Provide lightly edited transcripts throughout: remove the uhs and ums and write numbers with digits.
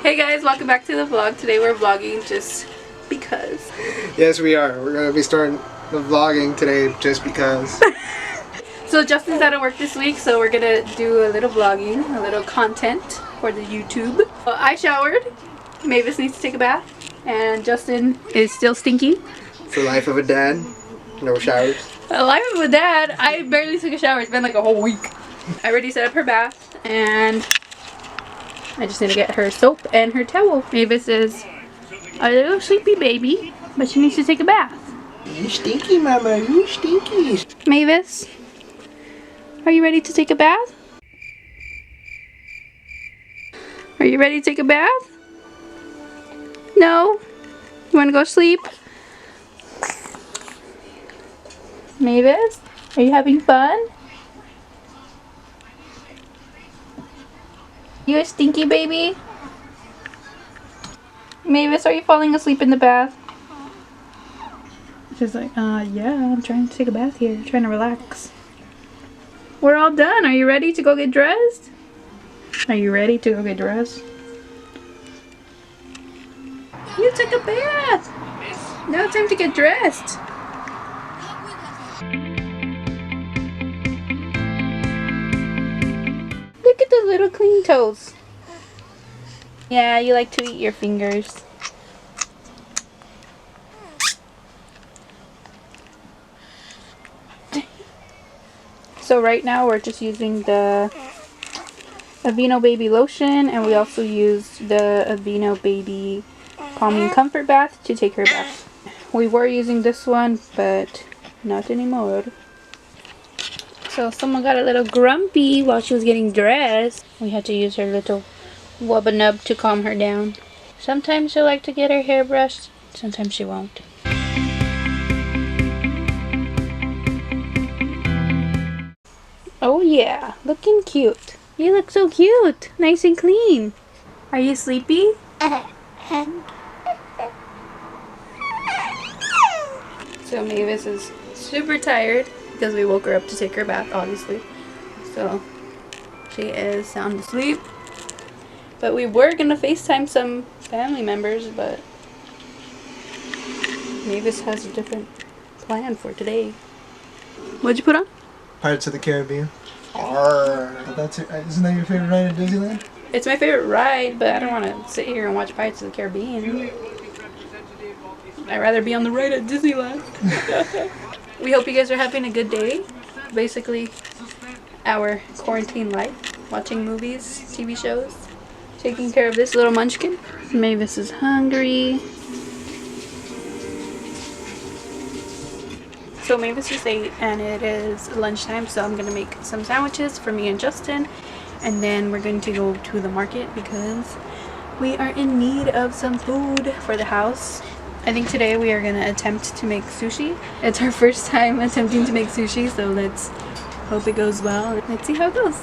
Hey guys, welcome back to the vlog. Today we're vlogging just because. Yes, we are. We're gonna be starting the vlogging today just because. So Justin's out of work this week, so we're gonna do a little vlogging, a little content for the YouTube. I showered. Mavis needs to take a bath, and Justin is still stinky. It's the life of a dad. No showers. The life of a dad. I barely took a shower. It's been like a whole week. I already set up her bath, and I just need to get her soap and her towel. Mavis is a little sleepy baby, but she needs to take a bath. You stinky, mama. You stinky. Mavis, are you ready to take a bath? Are you ready to take a bath? No? You want to go sleep? Mavis, are you having fun? You a stinky baby? Mavis, are you falling asleep in the bath? She's like, yeah, I'm trying to take a bath here. Trying to relax. We're all done. Are you ready to go get dressed? Are you ready to go get dressed? You took a bath. Now it's time to get dressed. Look at the little clean toes. Yeah, you like to eat your fingers. So right now we're just using the Aveeno Baby Lotion, and we also used the Aveeno Baby Calming Comfort Bath to take her bath. We were using this one, but not anymore. So someone got a little grumpy while she was getting dressed. We had to use her little wubba nub to calm her down. Sometimes she'll like to get her hair brushed, sometimes she won't. Oh yeah, looking cute. You look so cute, nice and clean. Are you sleepy? So Mavis is super tired because we woke her up to take her bath, obviously. So she is sound asleep. But we were gonna FaceTime some family members, but Mavis has a different plan for today. What'd you put on? Pirates of the Caribbean. Isn't that your favorite ride at Disneyland? It's my favorite ride, but I don't want to sit here and watch Pirates of the Caribbean. I'd rather be on the ride at Disneyland. We hope you guys are having a good day. Basically, our quarantine life. Watching movies, TV shows. Taking care of this little munchkin. Mavis is hungry. So Mavis is 8 and it is lunchtime, so I'm going to make some sandwiches for me and Justin. And then we're going to go to the market because we are in need of some food for the house. I think today we are going to attempt to make sushi. It's our first time attempting to make sushi, so let's hope it goes well. Let's see how it goes.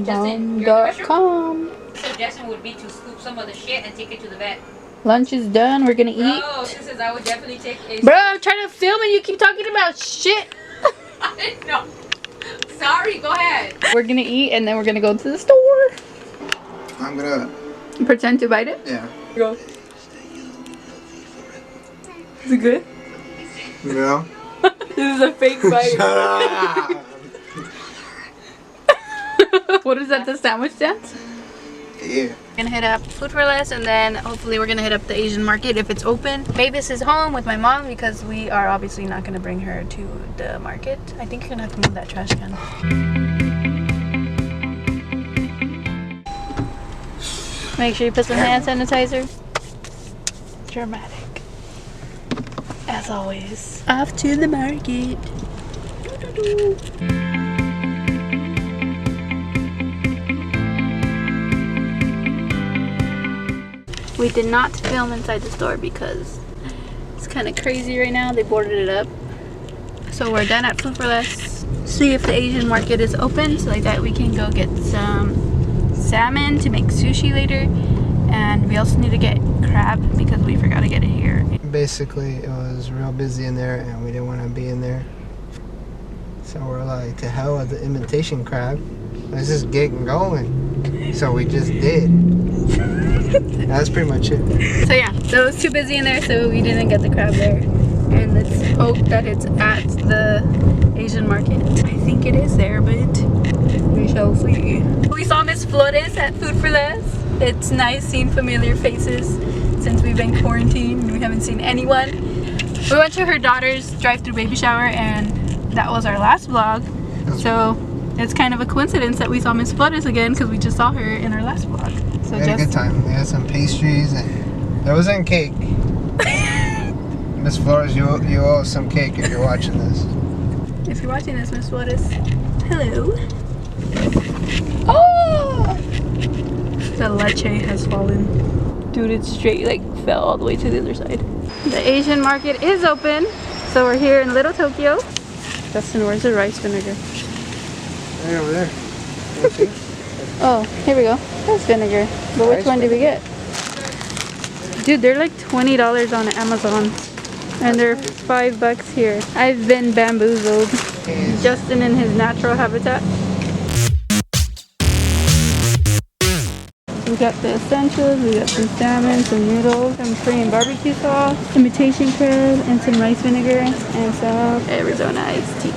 Justin.com. Suggestion would be to scoop some of the shit and take it to the vet. Lunch is done. We're gonna eat. Oh, she says I would definitely take a... Bro, I'm trying to film and you keep talking about shit. I didn't know. Sorry, go ahead. We're gonna eat and then we're gonna go to the store. I'm gonna Pretend to bite it? Yeah. Go. Is it good? No. This is a fake bite. Shut up. What is that, the sandwich dance? Yeah. We're gonna hit up Food for Less and then hopefully we're gonna hit up the Asian market if it's open. Mavis is home with my mom because we are obviously not gonna bring her to the market. I think you're gonna have to move that trash can. Make sure you put some hand sanitizer. Dramatic. As always. Off to the market. We did not film inside the store because it's kind of crazy right now. They boarded it up. So we're done at Food for Less. See if the Asian market is open so like that we can go get some salmon to make sushi later. And we also need to get crab because we forgot to get it here. Basically, it was real busy in there and we didn't want to be in there. So we're like, to hell with the imitation crab. Let's just get going. So we just did. That's pretty much it. So yeah, so it was too busy in there, so we didn't get the crab there. And let's hope that it's at the Asian market. I think it is there, but we shall see. We saw Miss Flores at Food for Less. It's nice seeing familiar faces since we've been quarantined. We haven't seen anyone. We went to her daughter's drive-through baby shower, and that was our last vlog. So it's kind of a coincidence that we saw Miss Flores again because we just saw her in our last vlog. So we had a good time. We had some pastries and there wasn't cake. Miss Flores, you owe us some cake if you're watching this. If you're watching this, Miss Flores, hello. Oh! The leche has fallen. Dude, it straight like fell all the way to the other side. The Asian market is open, so we're here in Little Tokyo. Justin, where's the rice vinegar? Right over there. Oh, here we go. Rice vinegar. But which one did we get? Dude, they're like $20 on Amazon. And they're $5 here. I've been bamboozled. Justin in his natural habitat. We got the essentials, we got some salmon, some noodles, some Korean barbecue sauce, imitation crab, and some rice vinegar, and some Arizona iced tea.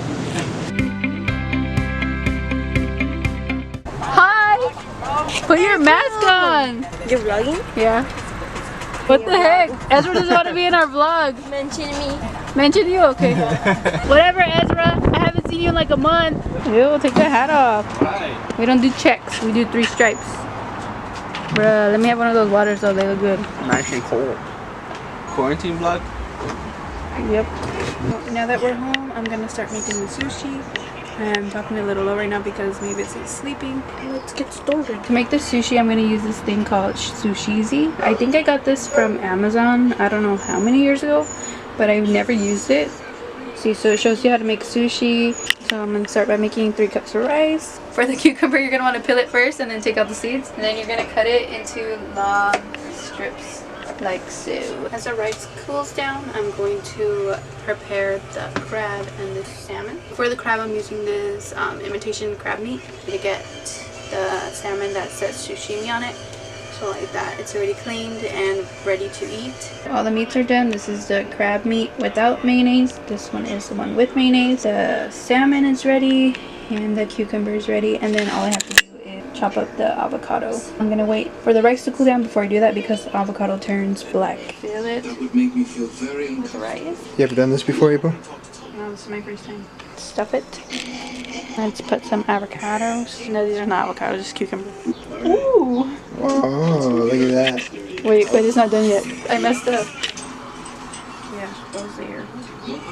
Hi! Put your mask on! You're vlogging? Yeah. What the heck? Ezra doesn't want to be in our vlog. Mention me. Mention you? Okay. Whatever, Ezra. I haven't seen you in like a month. Ew, take the hat off. We don't do checks. We do 3 stripes. Bruh, let me have one of those waters though. They look good. Nice and cold. Quarantine vlog? Yep. Now that we're home, I'm gonna start making the sushi. I'm talking a little low right now because Mavis is sleeping. Let's get started. To make the sushi, I'm gonna use this thing called SUSHI. I think I got this from Amazon. I don't know how many years ago, but I've never used it. See, so it shows you how to make sushi. So I'm gonna start by making 3 cups of rice. For the cucumber, you're gonna want to peel it first and then take out the seeds. And then you're gonna cut it into long strips, like so. As the rice cools down, I'm going to prepare the crab and the salmon. For the crab, I'm using this imitation crab meat. To get the salmon that says sushimi on it. So like that, it's already cleaned and ready to eat. All the meats are done. This is the crab meat without mayonnaise. This one is the one with mayonnaise. The salmon is ready and the cucumber is ready. And then all I have to do is chop up the avocado. I'm gonna wait for the rice to cool down before I do that because the avocado turns black. Feel it with the rice. You ever done this before, April? No, this is my first time. Stuff it. Let's put some avocados. No, these are not avocados, just cucumber. Ooh! Oh, look at that. Wait, it's not done yet. I messed up. Yeah, those there.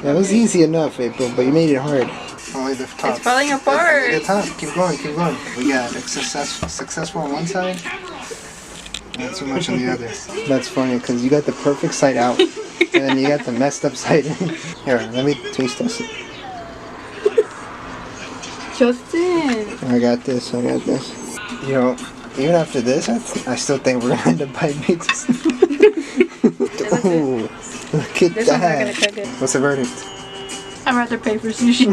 That was easy enough, April, but you made it hard. Only the top. It's falling apart. The top. Keep going, keep going. We got successful on one side, not too much on the other. That's funny because you got the perfect side out, and then you got the messed up side in. Here, let me taste this. Justin! I got this. You know, even after this, I still think we're gonna end up buying pizzas. Ooh, look at This one's not that. gonna cook it. What's the verdict? I'd rather pay for sushi.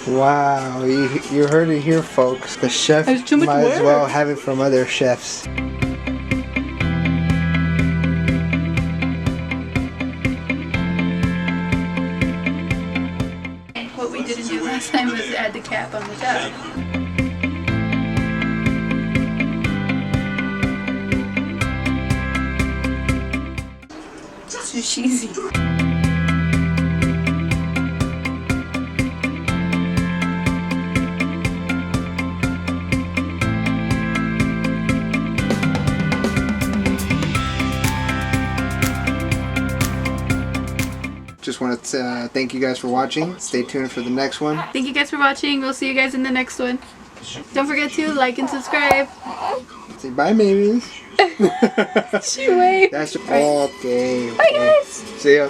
Wow, you heard it here, folks. The chef There's too much might as work. well have it from other chefs. What we didn't do last time was add the cap on the top. Sushizi. Just want to thank you guys for watching. Stay tuned for the next one. Thank you guys for watching. We'll see you guys in the next one. Don't forget to like and subscribe. Say bye, babies. She waved. That's okay. Bye guys. See ya.